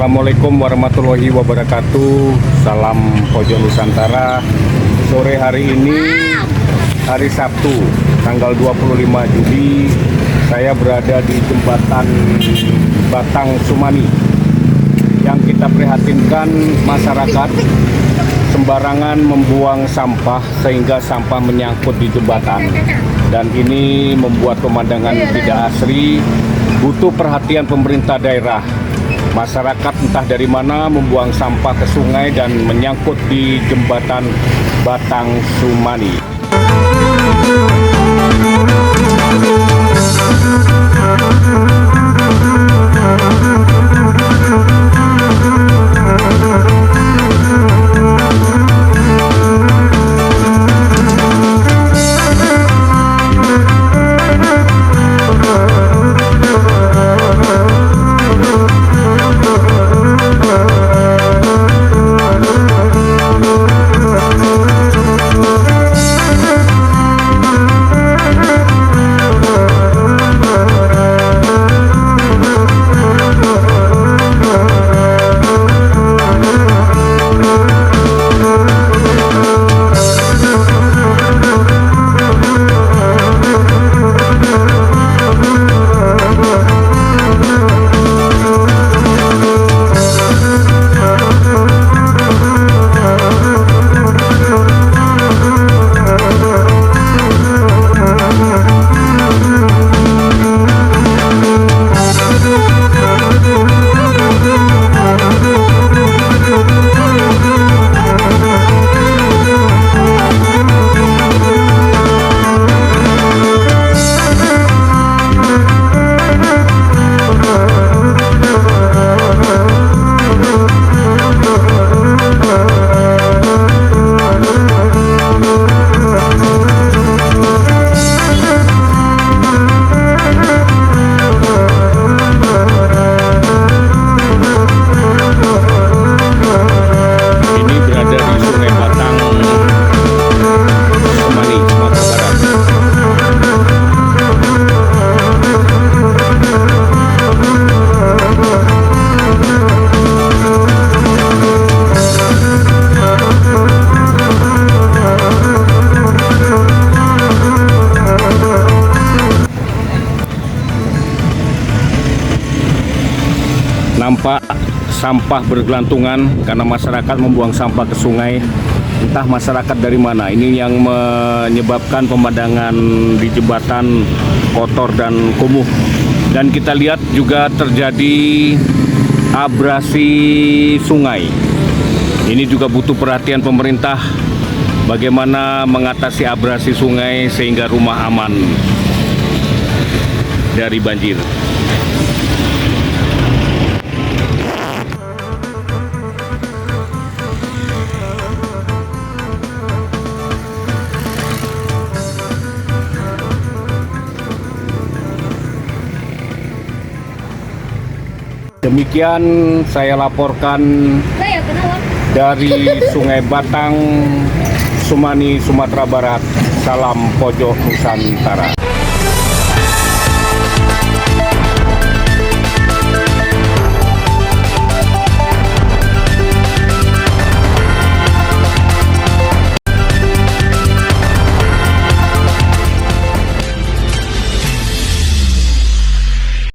Assalamualaikum warahmatullahi wabarakatuh. Salam Pojok Nusantara. Sore hari ini, hari Sabtu, tanggal 25 Juli, saya berada di jembatan Batang Sumani. Yang kita prihatinkan, masyarakat sembarangan membuang sampah sehingga sampah menyangkut di jembatan. Dan ini membuat pemandangan tidak asri, butuh perhatian pemerintah daerah. Masyarakat entah dari mana membuang sampah ke sungai dan menyangkut di jembatan Batang Sumani. Nampak sampah bergelantungan karena masyarakat membuang sampah ke sungai. Entah masyarakat dari mana. Ini yang menyebabkan pemandangan di jembatan kotor dan kumuh. Dan kita lihat juga terjadi abrasi sungai. Ini juga butuh perhatian pemerintah. Bagaimana mengatasi abrasi sungai sehingga rumah aman dari banjir. Demikian saya laporkan dari Sungai Batang, Sumani, Sumatera Barat. Salam Pojok Nusantara.